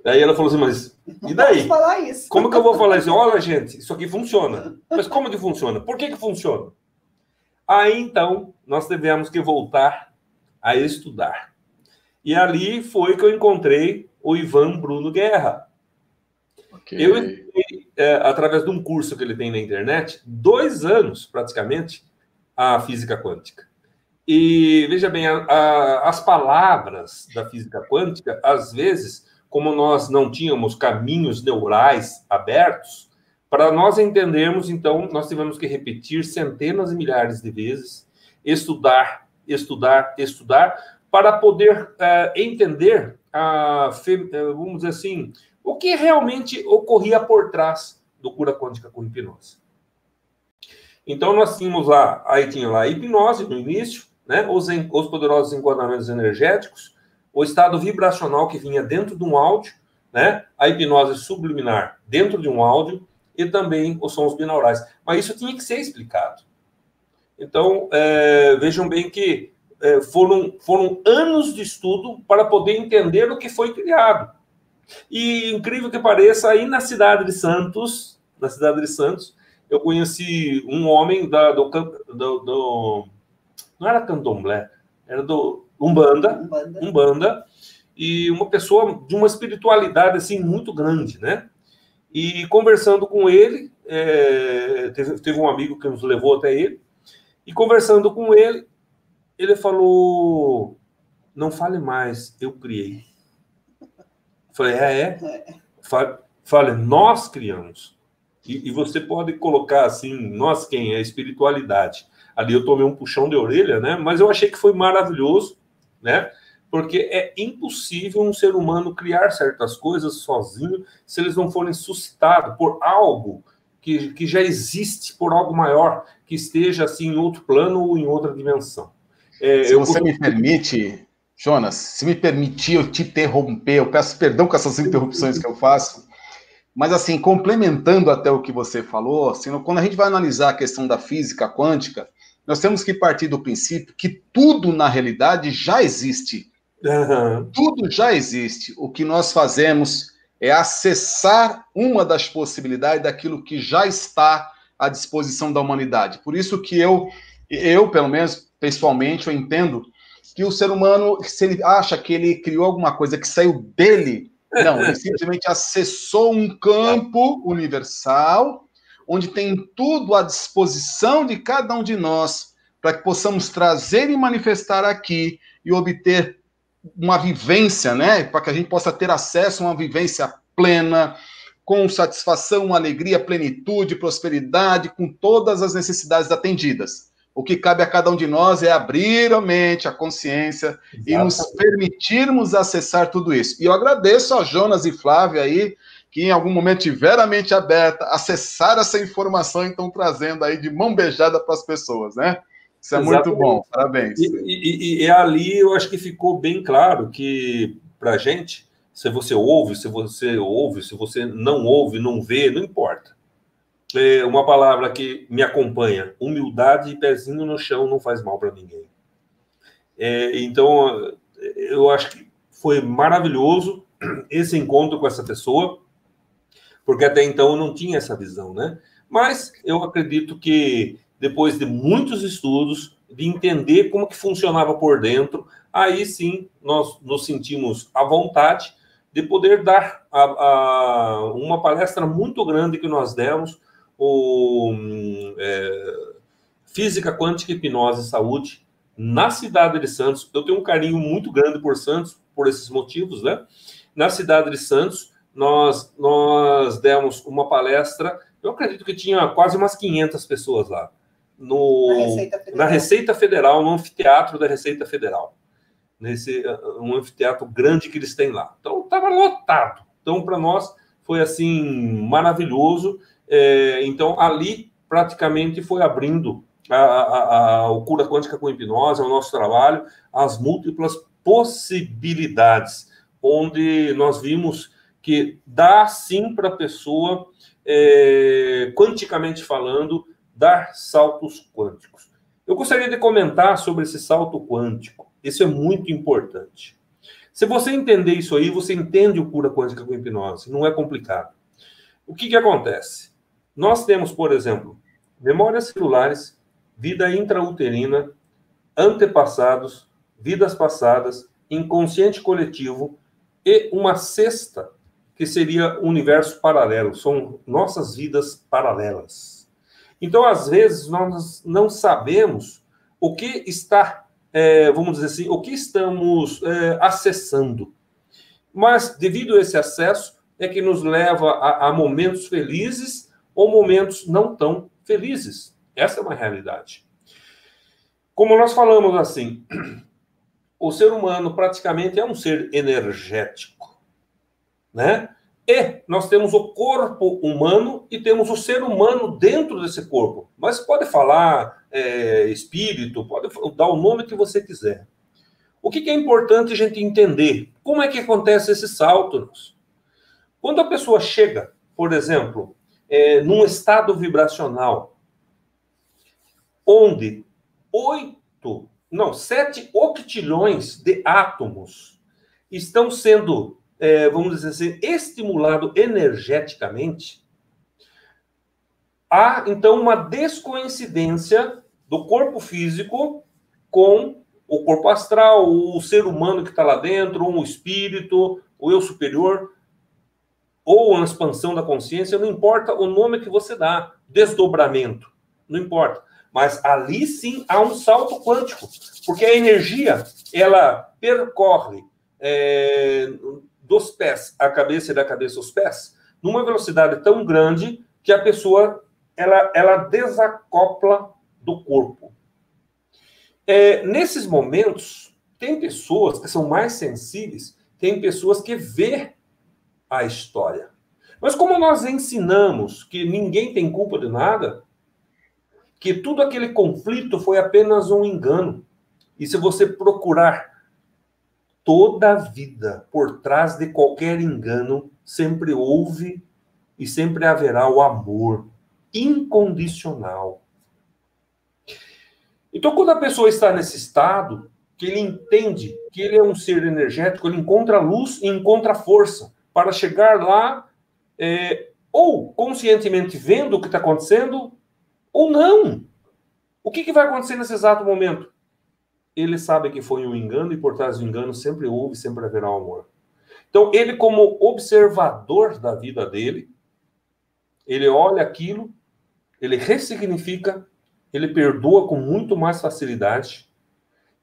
Aí ela falou assim, mas e daí? Falar isso. Como que eu vou falar isso? Olha, gente, isso aqui funciona. Mas como que funciona? Por que funciona? Aí, então, nós tivemos que voltar a estudar. E ali foi que eu encontrei o Ivan Bruno Guerra. Okay. Eu entrei, através de um curso que ele tem na internet, 2 anos, praticamente, a física quântica. E, veja bem, as palavras da física quântica, às vezes, como nós não tínhamos caminhos neurais abertos, para nós entendermos, então, nós tivemos que repetir centenas e milhares de vezes, estudar, para poder entender, vamos dizer assim, o que realmente ocorria por trás do cura quântica com hipnose. Então, nós tínhamos lá, tinha lá a hipnose no início, né, os poderosos enquadramentos energéticos, o estado vibracional que vinha dentro de um áudio, né, a hipnose subliminar dentro de um áudio e também os sons binaurais. Mas isso tinha que ser explicado. Então, vejam bem que foram anos de estudo para poder entender o que foi criado. E, incrível que pareça, aí na cidade de Santos, eu conheci um homem não era candomblé, era do Umbanda, e uma pessoa de uma espiritualidade assim muito grande, né? E conversando com ele, teve um amigo que nos levou até ele, e conversando com ele, ele falou, não fale mais, eu criei. Falei, Falei, nós criamos. E você pode colocar assim, nós quem? É a espiritualidade. Ali eu tomei um puxão de orelha, né? Mas eu achei que foi maravilhoso, né? Porque é impossível um ser humano criar certas coisas sozinho se eles não forem suscitados por algo que já existe, por algo maior, que esteja assim em outro plano ou em outra dimensão. Se você me permite, Jonas, se me permitir eu te interromper, eu peço perdão com essas interrupções que eu faço, mas assim, complementando até o que você falou, assim, quando a gente vai analisar a questão da física quântica, nós temos que partir do princípio que tudo, na realidade, já existe. Uhum. Tudo já existe. O que nós fazemos é acessar uma das possibilidades daquilo que já está à disposição da humanidade. Por isso que eu pelo menos, pessoalmente, eu entendo que o ser humano, se ele acha que ele criou alguma coisa que saiu dele, não, ele simplesmente acessou um campo universal, onde tem tudo à disposição de cada um de nós, para que possamos trazer e manifestar aqui e obter uma vivência, né? Para que a gente possa ter acesso a uma vivência plena, com satisfação, alegria, plenitude, prosperidade, com todas as necessidades atendidas. O que cabe a cada um de nós é abrir a mente, a consciência, exatamente, e nos permitirmos acessar tudo isso. E eu agradeço a Jonas e Flávia aí, que em algum momento tiveram a mente aberta, acessar essa informação e estão trazendo aí de mão beijada para as pessoas, né? Isso é exatamente, muito bom, parabéns. E ali eu acho que ficou bem claro que, para a gente, se você ouve, se você não ouve, não vê, não importa. É uma palavra que me acompanha, humildade e pezinho no chão não faz mal para ninguém. Então, eu acho que foi maravilhoso esse encontro com essa pessoa, porque até então eu não tinha essa visão, né? Mas eu acredito que depois de muitos estudos, de entender como que funcionava por dentro, aí sim nós nos sentimos à vontade de poder dar uma palestra muito grande que nós demos, Física Quântica, Hipnose e Saúde, na cidade de Santos. Eu tenho um carinho muito grande por Santos, por esses motivos, né? Na cidade de Santos, nós demos uma palestra, eu acredito que tinha quase umas 500 pessoas lá, na Receita Federal, no anfiteatro da Receita Federal. Um anfiteatro grande que eles têm lá. Então, estava lotado. Então, para nós, foi assim, maravilhoso. Então, ali, praticamente, foi abrindo o Cura Quântica com Hipnose, o nosso trabalho, as múltiplas possibilidades, onde nós vimos que dá sim para a pessoa, quanticamente falando, dar saltos quânticos. Eu gostaria de comentar sobre esse salto quântico. Isso é muito importante. Se você entender isso aí, você entende o cura quântica com hipnose. Não é complicado. O que acontece? Nós temos, por exemplo, memórias celulares, vida intrauterina, antepassados, vidas passadas, inconsciente coletivo e uma sexta, que seria o universo paralelo. São nossas vidas paralelas. Então, às vezes, nós não sabemos o que está, vamos dizer assim, o que estamos acessando. Mas, devido a esse acesso, é que nos leva a momentos felizes ou momentos não tão felizes. Essa é uma realidade. Como nós falamos assim, o ser humano praticamente é um ser energético, né? E nós temos o corpo humano e temos o ser humano dentro desse corpo. Mas pode falar espírito, pode dar o nome que você quiser. O que é importante a gente entender? Como é que acontece esse salto? Quando a pessoa chega, por exemplo, num estado vibracional, onde 7 octilhões de átomos estão sendo, vamos dizer assim, estimulados energeticamente, há, então, uma descoincidência do corpo físico com o corpo astral, o ser humano que está lá dentro, ou o espírito, o eu superior, ou a expansão da consciência, não importa o nome que você dá, desdobramento, não importa. Mas ali sim há um salto quântico, porque a energia, ela percorre dos pés à cabeça e da cabeça aos pés, numa velocidade tão grande que a pessoa ela desacopla do corpo. Nesses momentos, tem pessoas que são mais sensíveis, tem pessoas que vê a história. Mas como nós ensinamos que ninguém tem culpa de nada, que tudo aquele conflito foi apenas um engano. E se você procurar toda a vida por trás de qualquer engano, sempre houve e sempre haverá o amor incondicional. Então, quando a pessoa está nesse estado, que ele entende que ele é um ser energético, ele encontra luz e encontra força para chegar lá, ou conscientemente vendo o que está acontecendo, ou não. O que vai acontecer nesse exato momento? Ele sabe que foi um engano e por trás do engano sempre houve, sempre haverá o amor. Então, ele como observador da vida dele, ele olha aquilo, ele ressignifica, ele perdoa com muito mais facilidade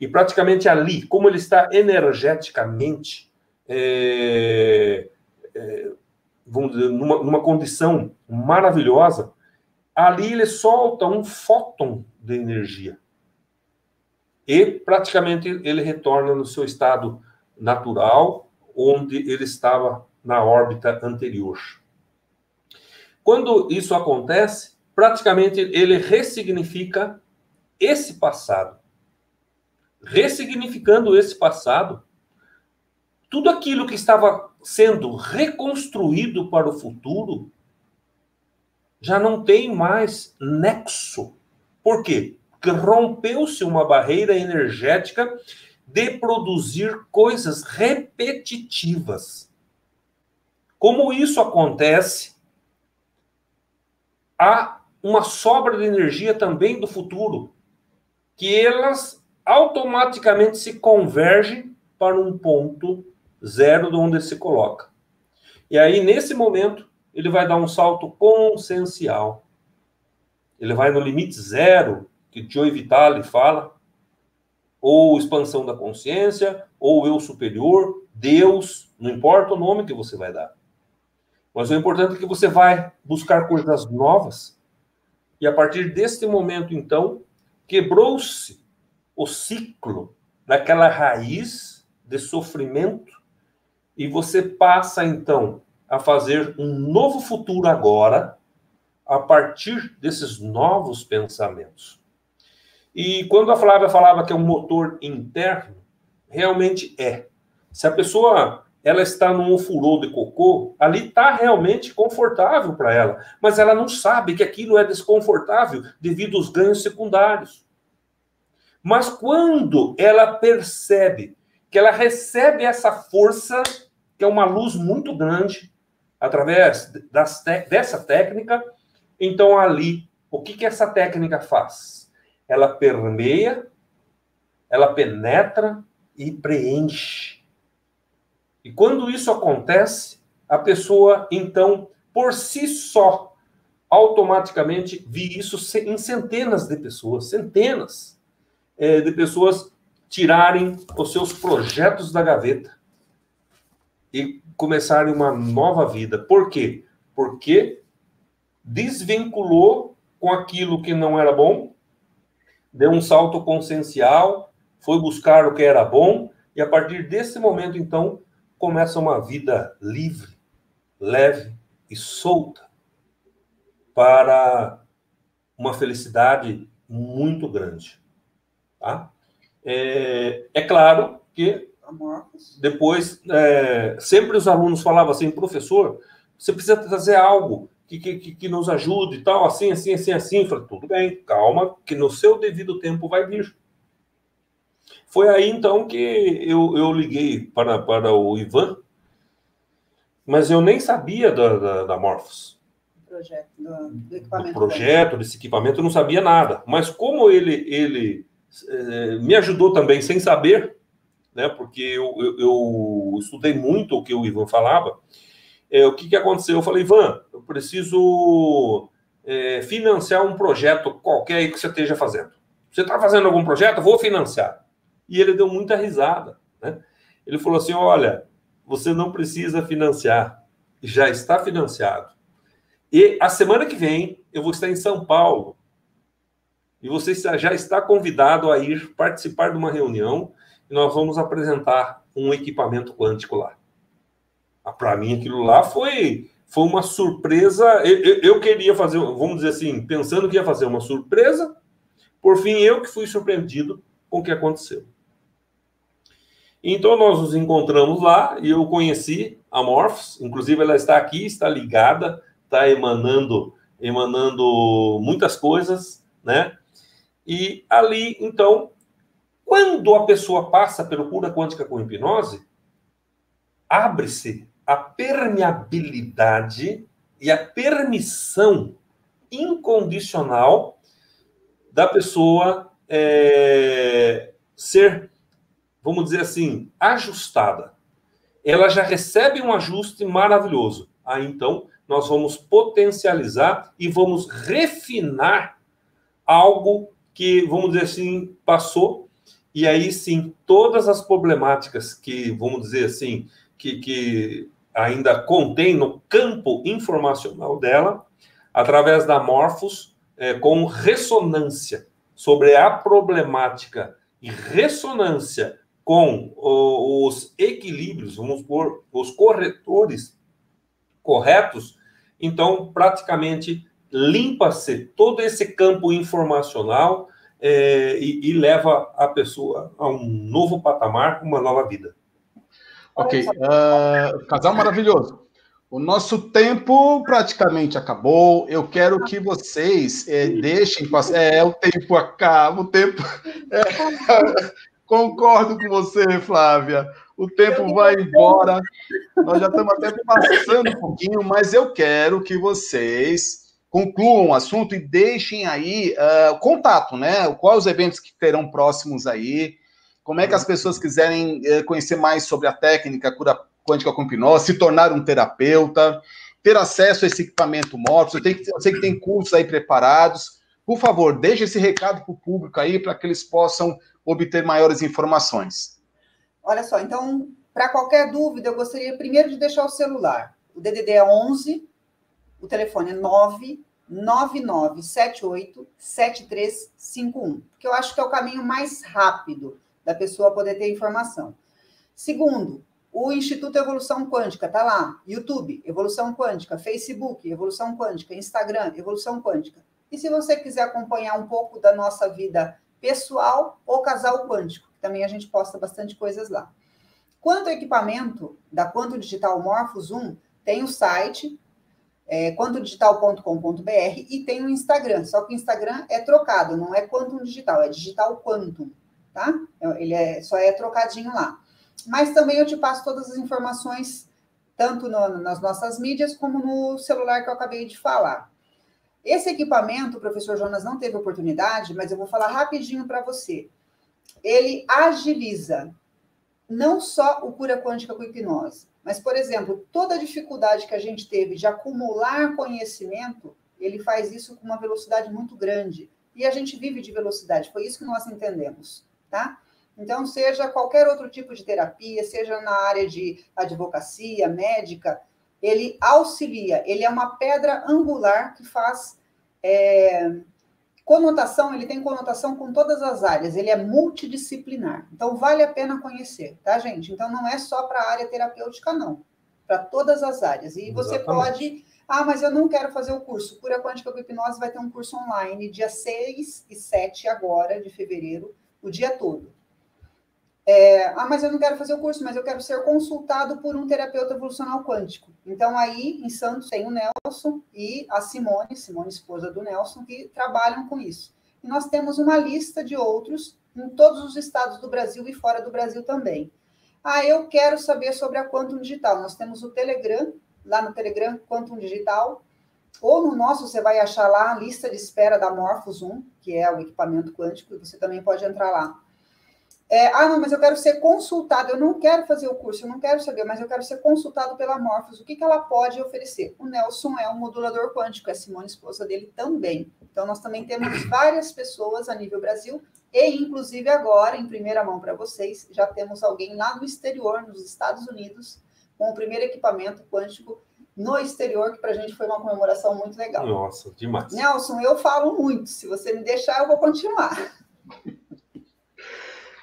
e praticamente ali, como ele está energeticamente, vamos dizer, numa condição maravilhosa, ali ele solta um fóton de energia. E praticamente ele retorna no seu estado natural, onde ele estava na órbita anterior. Quando isso acontece, praticamente ele ressignifica esse passado. Ressignificando esse passado, tudo aquilo que estava sendo reconstruído para o futuro já não tem mais nexo. Por quê? Porque rompeu-se uma barreira energética de produzir coisas repetitivas. Como isso acontece, há uma sobra de energia também do futuro, que elas automaticamente se convergem para um ponto zero de onde se coloca. E aí, nesse momento, ele vai dar um salto consciencial. Ele vai no limite zero, que Joe Vitale fala, ou expansão da consciência, ou eu superior, Deus, não importa o nome que você vai dar. Mas o importante é que você vai buscar coisas novas, e a partir deste momento, então, quebrou-se o ciclo daquela raiz de sofrimento, e você passa, então, a fazer um novo futuro agora, a partir desses novos pensamentos. E quando a Flávia falava que é um motor interno, realmente é. Se a pessoa ela está num ofurô de cocô, ali está realmente confortável para ela, mas ela não sabe que aquilo é desconfortável devido aos ganhos secundários. Mas quando ela percebe que ela recebe essa força, que é uma luz muito grande, através dessa técnica, então ali, o que essa técnica faz? Ela permeia, ela penetra e preenche. E quando isso acontece, a pessoa, então, por si só, automaticamente vi isso em centenas de pessoas, de pessoas tirarem os seus projetos da gaveta e começarem uma nova vida. Por quê? Porque desvinculou com aquilo que não era bom, deu um salto consciencial, foi buscar o que era bom, e a partir desse momento, então, começa uma vida livre, leve e solta para uma felicidade muito grande. Tá? É claro que depois, sempre os alunos falavam assim, professor, você precisa trazer algo que nos ajude e tal, assim. Eu falei, tudo bem, calma, que no seu devido tempo vai vir. Foi aí, então, que eu liguei para o Ivan, mas eu nem sabia da Morphos. Do equipamento. Do projeto, desse equipamento, eu não sabia nada. Mas como ele me ajudou também sem saber, né, porque eu estudei muito o que o Ivan falava, o que aconteceu? Eu falei, Ivan, eu preciso financiar um projeto qualquer aí que você esteja fazendo. Você está fazendo algum projeto? Eu vou financiar. E ele deu muita risada, né? Ele falou assim, olha, você não precisa financiar, já está financiado. E a semana que vem eu vou estar em São Paulo e você já está convidado a ir participar de uma reunião e nós vamos apresentar um equipamento quântico lá. Para mim, aquilo lá foi uma surpresa. Eu queria fazer, vamos dizer assim, pensando que ia fazer uma surpresa, por fim, eu que fui surpreendido com o que aconteceu. Então, nós nos encontramos lá e eu conheci a Morphos, inclusive ela está aqui, está ligada, está emanando muitas coisas, né? E ali, então, quando a pessoa passa pelo cura quântica com hipnose, abre-se a permeabilidade e a permissão incondicional da pessoa ser, vamos dizer assim, ajustada. Ela já recebe um ajuste maravilhoso. Aí, então, nós vamos potencializar e vamos refinar algo que, vamos dizer assim, passou. E aí, sim, todas as problemáticas que, vamos dizer assim, que ainda contém no campo informacional dela, através da Morphos, com ressonância sobre a problemática e ressonância com os equilíbrios, vamos pôr, os corretores corretos, então, praticamente, limpa-se todo esse campo informacional e leva a pessoa a um novo patamar, uma nova vida. Ok. Casal maravilhoso. O nosso tempo praticamente acabou. Eu quero que vocês deixem passar. O tempo acaba. O tempo. Concordo com você, Flávia. O tempo vai embora. Nós já estamos até passando um pouquinho, mas eu quero que vocês concluam o assunto e deixem aí contato, né? Quais os eventos que terão próximos aí? Como é que as pessoas quiserem conhecer mais sobre a técnica cura quântica com hipnose, se tornar um terapeuta, ter acesso a esse equipamento Morphos? Eu sei que tem cursos aí preparados. Por favor, deixe esse recado para o público aí, para que eles possam obter maiores informações. Olha só, então, para qualquer dúvida, eu gostaria primeiro de deixar o celular. O DDD é 11, o telefone é 999787351, porque eu acho que é o caminho mais rápido da pessoa poder ter informação. Segundo, o Instituto Evolução Quântica está lá, YouTube, Evolução Quântica, Facebook, Evolução Quântica, Instagram, Evolução Quântica. E se você quiser acompanhar um pouco da nossa vida pessoal, o Casal Quântico, que também a gente posta bastante coisas lá. Quanto ao equipamento da Quantum Digital Morphos 1, tem o site, quantumdigital.com.br, e tem o Instagram, só que o Instagram é trocado, não é Quantum Digital, é Digital Quantum, tá? Ele só é trocadinho lá. Mas também eu te passo todas as informações, tanto nas nossas mídias, como no celular que eu acabei de falar. Esse equipamento, o professor Jonas não teve oportunidade, mas eu vou falar rapidinho para você. Ele agiliza não só o cura quântica com hipnose, mas, por exemplo, toda a dificuldade que a gente teve de acumular conhecimento, ele faz isso com uma velocidade muito grande. E a gente vive de velocidade, foi isso que nós entendemos, tá? Então, seja qualquer outro tipo de terapia, seja na área de advocacia, médica, ele auxilia, ele é uma pedra angular que faz conotação, ele tem conotação com todas as áreas, ele é multidisciplinar. Então, vale a pena conhecer, tá, gente? Então, não é só para a área terapêutica, não. Para todas as áreas. E você pode... Ah, mas eu não quero fazer o curso. Cura Quântica com Hipnose vai ter um curso online, dia 6 e 7 agora, de fevereiro, o dia todo. Mas eu não quero fazer o curso, mas eu quero ser consultado por um terapeuta evolucional quântico. Então, aí, em Santos, tem o Nelson e a Simone, esposa do Nelson, que trabalham com isso. E nós temos uma lista de outros em todos os estados do Brasil e fora do Brasil também. Ah, eu quero saber sobre a Quantum Digital. Nós temos o Telegram, lá no Telegram, Quantum Digital, ou no nosso, você vai achar lá a lista de espera da Morphos 1, que é o equipamento quântico, e você também pode entrar lá. Não, mas eu quero ser consultado, eu não quero fazer o curso, eu não quero saber, mas eu quero ser consultado pela Morphos. O que ela pode oferecer? O Nelson é um modulador quântico, a Simone, esposa dele, também. Então, nós também temos várias pessoas a nível Brasil, e inclusive agora, em primeira mão para vocês, já temos alguém lá no exterior, nos Estados Unidos, com o primeiro equipamento quântico no exterior, que para a gente foi uma comemoração muito legal. Nossa, demais. Nelson, eu falo muito, se você me deixar, eu vou continuar.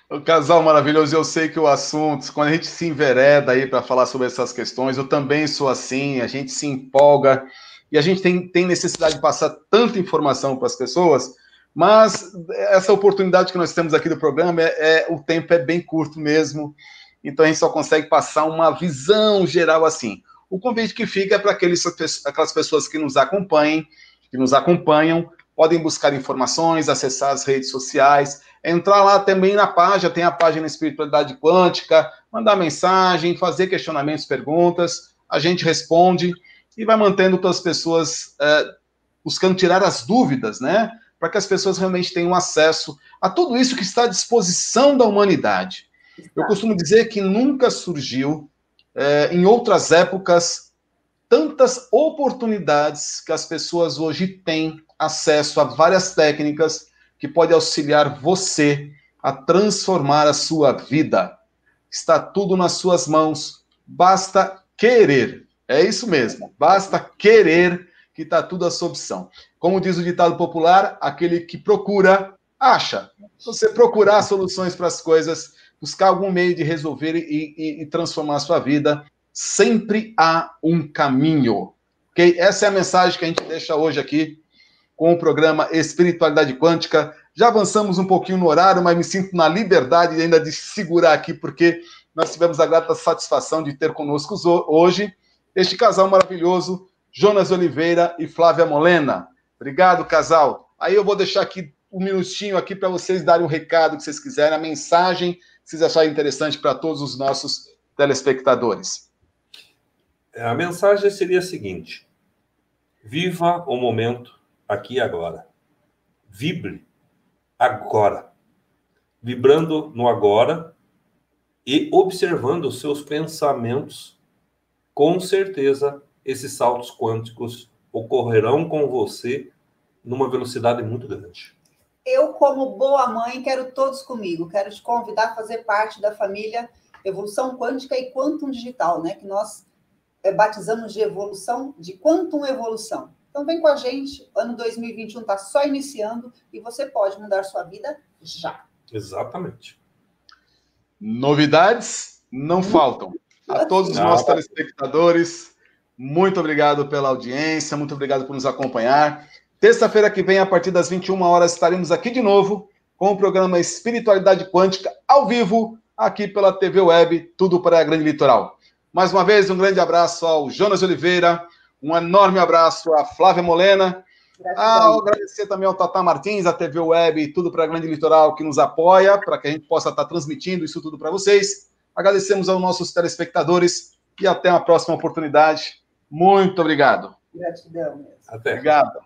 O casal maravilhoso, eu sei que o assunto, quando a gente se envereda aí para falar sobre essas questões, eu também sou assim, a gente se empolga e a gente tem necessidade de passar tanta informação para as pessoas, mas essa oportunidade que nós temos aqui do programa, o tempo é bem curto mesmo, então a gente só consegue passar uma visão geral assim. O convite que fica é para aquelas pessoas que nos acompanham, podem buscar informações, acessar as redes sociais, entrar lá também na página, tem a página Espiritualidade Quântica, mandar mensagem, fazer questionamentos, perguntas, a gente responde e vai mantendo todas as pessoas buscando tirar as dúvidas, né? Para que as pessoas realmente tenham acesso a tudo isso que está à disposição da humanidade. Eu costumo dizer que nunca surgiu, em outras épocas, tantas oportunidades que as pessoas hoje têm acesso a várias técnicas que podem auxiliar você a transformar a sua vida. Está tudo nas suas mãos, basta querer. É isso mesmo, basta querer que está tudo à sua opção. Como diz o ditado popular, aquele que procura, acha. Se você procurar soluções para as coisas, buscar algum meio de resolver e transformar a sua vida, sempre há um caminho. Okay? Essa é a mensagem que a gente deixa hoje aqui com o programa Espiritualidade Quântica. Já avançamos um pouquinho no horário, mas me sinto na liberdade ainda de segurar aqui, porque nós tivemos a grata satisfação de ter conosco hoje este casal maravilhoso, Jonas Oliveira e Flávia Molena. Obrigado, casal. Aí eu vou deixar aqui um minutinho aqui para vocês darem o recado que vocês quiserem, a mensagem que vocês acharem interessante para todos os nossos telespectadores. A mensagem seria a seguinte: viva o momento aqui e agora. Vibre agora. Vibrando no agora e observando os seus pensamentos, com certeza esses saltos quânticos ocorrerão com você numa velocidade muito grande. Eu, como boa mãe, quero todos comigo. Quero te convidar a fazer parte da família Evolução Quântica e Quantum Digital, né? Que nós batizamos de evolução, de Quantum Evolução. Então, vem com a gente. Ano 2021 está só iniciando e você pode mudar sua vida já. Exatamente. Novidades não faltam. A todos os nossos telespectadores, muito obrigado pela audiência, muito obrigado por nos acompanhar. Terça-feira que vem, a partir das 21 horas, estaremos aqui de novo com o programa Espiritualidade Quântica, ao vivo, aqui pela TV Web, Tudo para a Grande Litoral. Mais uma vez, um grande abraço ao Jonas Oliveira, um enorme abraço à Flávia Molena, agradecer também ao Tata Martins, a TV Web, Tudo para a Grande Litoral, que nos apoia, para que a gente possa estar transmitindo isso tudo para vocês. Agradecemos aos nossos telespectadores e até uma próxima oportunidade. Muito obrigado. Gratidão mesmo. Até. Obrigado.